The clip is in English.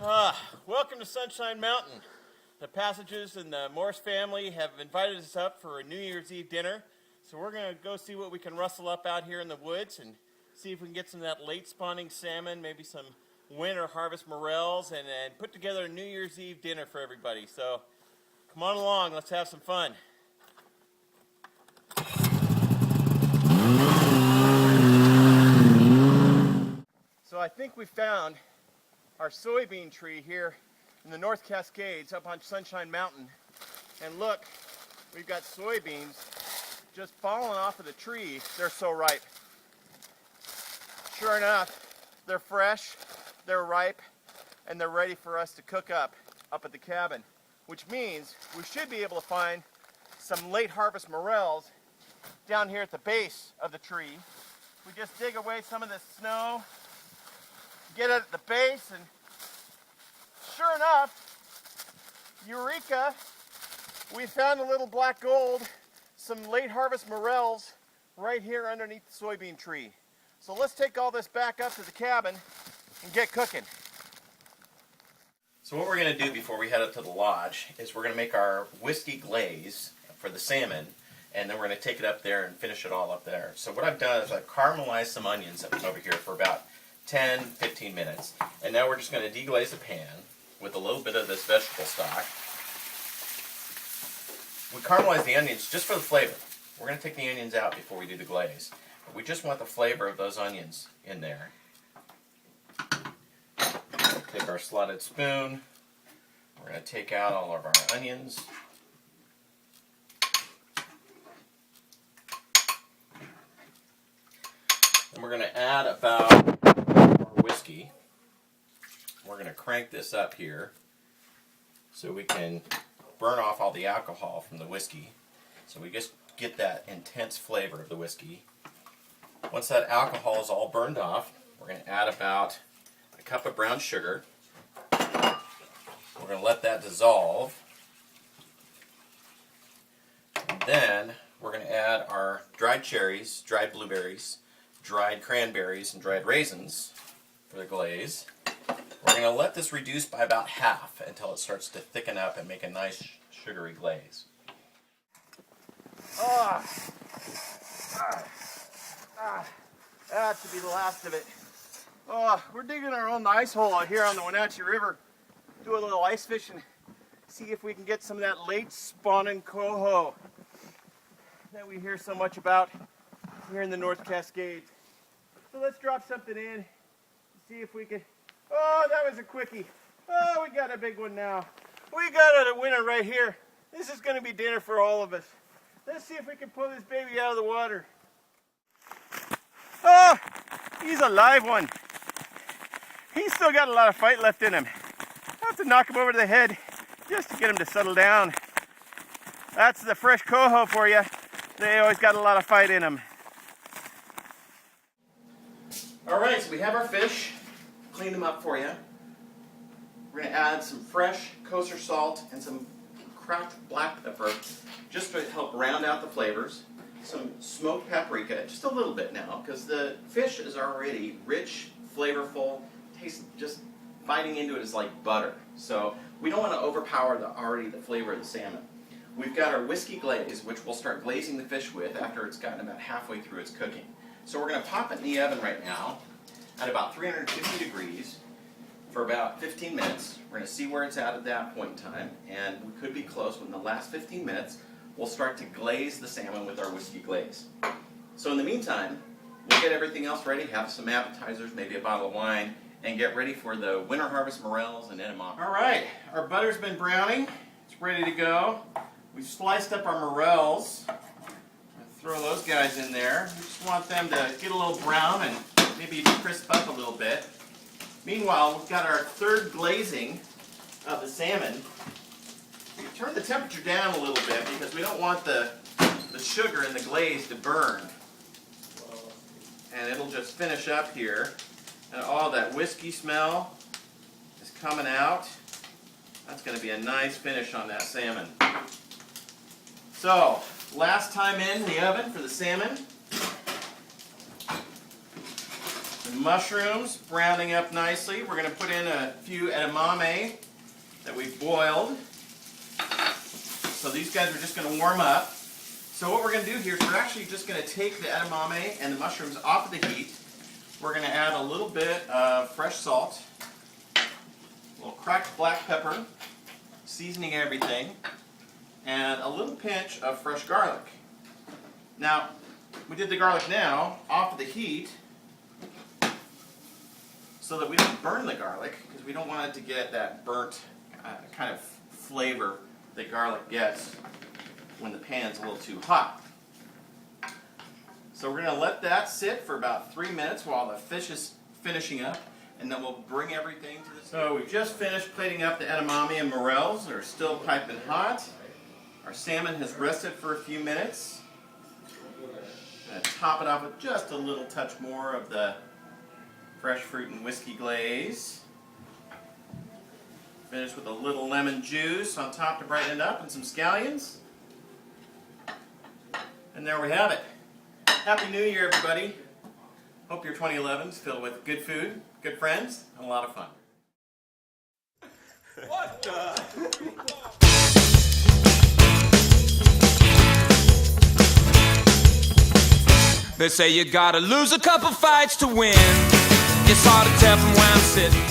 Welcome to Sunshine Mountain. The Passages and the Morse family have invited us up for a New Year's Eve dinner. So we're going to go see what we can rustle up out here in the woods and see if we can get some of that late spawning salmon, maybe some winter harvest morels, and put together a New Year's Eve dinner for everybody. So come on along, let's have some fun. So I think we found our soybean tree here in the North Cascades up on Sunshine Mountain. And look, we've got soybeans just falling off of the tree. They're so ripe. Sure enough, they're fresh, they're ripe, and they're ready for us to cook up at the cabin, which means we should be able to find some late harvest morels down here at the base of the tree. We just dig away some of this snow, get it at the base, and sure enough, eureka, we found a little black gold, some late harvest morels right here underneath the soybean tree. So let's take all this back up to the cabin and get cooking. So what we're going to do before we head up to the lodge is we're going to make our whiskey glaze for the salmon, and then we're going to take it up there and finish it all up there. So what I've done is I've caramelized some onions over here for about 10-15 minutes. And now we're just going to deglaze the pan with a little bit of this vegetable stock. We caramelize the onions just for the flavor. We're going to take the onions out before we do the glaze. But we just want the flavor of those onions in there. Take our slotted spoon. We're going to take out all of our onions. And we're going to add about our whiskey. We're going to crank this up here so we can burn off all the alcohol from the whiskey. So we just get that intense flavor of the whiskey. Once that alcohol is all burned off, we're going to add about a cup of brown sugar. We're going to let that dissolve. And then we're going to add our dried cherries, dried blueberries, dried cranberries, and dried raisins for the glaze. We're going to let this reduce by about half until it starts to thicken up and make a nice sugary glaze. That should be the last of it. We're digging our own ice hole out here on the Wenatchee River. Do a little ice fishing. See if we can get some of that late spawning coho that we hear so much about here in the North Cascades. So let's drop something in, see if we can. Oh, that was a quickie. Oh, we got a big one now. We got a winner right here. This is going to be dinner for all of us. Let's see if we can pull this baby out of the water. Oh, he's a live one. He's still got a lot of fight left in him. I have to knock him over the head just to get him to settle down. That's the fresh coho for you. They always got a lot of fight in them. All right, so we have our fish. Clean them up for you. We're going to add some fresh kosher salt and some cracked black pepper just to help round out the flavors. Some smoked paprika, just a little bit now, because the fish is already rich, flavorful, tastes just biting into it is like butter. So we don't want to overpower the flavor of the salmon. We've got our whiskey glaze, which we'll start glazing the fish with after it's gotten about halfway through its cooking. So we're going to pop it in the oven right now at about 350 degrees for about 15 minutes. We're going to see where it's at that point in time, and we could be close. Within the last 15 minutes, we'll start to glaze the salmon with our whiskey glaze. So in the meantime, we'll get everything else ready, have some appetizers, maybe a bottle of wine, and get ready for the winter harvest morels and edamame. All right, our butter's been browning. It's ready to go. We've sliced up our morels. Throw those guys in there. We just want them to get a little brown and maybe crisp up a little bit. Meanwhile, we've got our third glazing of the salmon. Turn the temperature down a little bit because we don't want the sugar in the glaze to burn. And it'll just finish up here. And all that whiskey smell is coming out. That's going to be a nice finish on that salmon. So, last time in the oven for the salmon. mushrooms browning up nicely. We're going to put in a few edamame that we've boiled. So these guys are just going to warm up. So what we're going to do here is we're actually just going to take the edamame and the mushrooms off of the heat. We're going to add a little bit of fresh salt, a little cracked black pepper, seasoning everything, and a little pinch of fresh garlic. Now, we did the garlic now off of the heat so that we don't burn the garlic, because we don't want it to get that burnt kind of flavor that garlic gets when the pan's a little too hot. So we're going to let that sit for about 3 minutes while the fish is finishing up, and then we'll bring everything to the table. So we've just finished plating up the edamame and morels. They're still piping hot. Our salmon has rested for a few minutes. Going to top it off with just a little touch more of the fresh fruit and whiskey glaze. Finish with a little lemon juice on top to brighten it up, and some scallions. And there we have it. Happy New Year, everybody. Hope your 2011 is filled with good food, good friends, and a lot of fun. What the? They say you gotta lose a couple fights to win. It's hard to tell from where I'm sitting.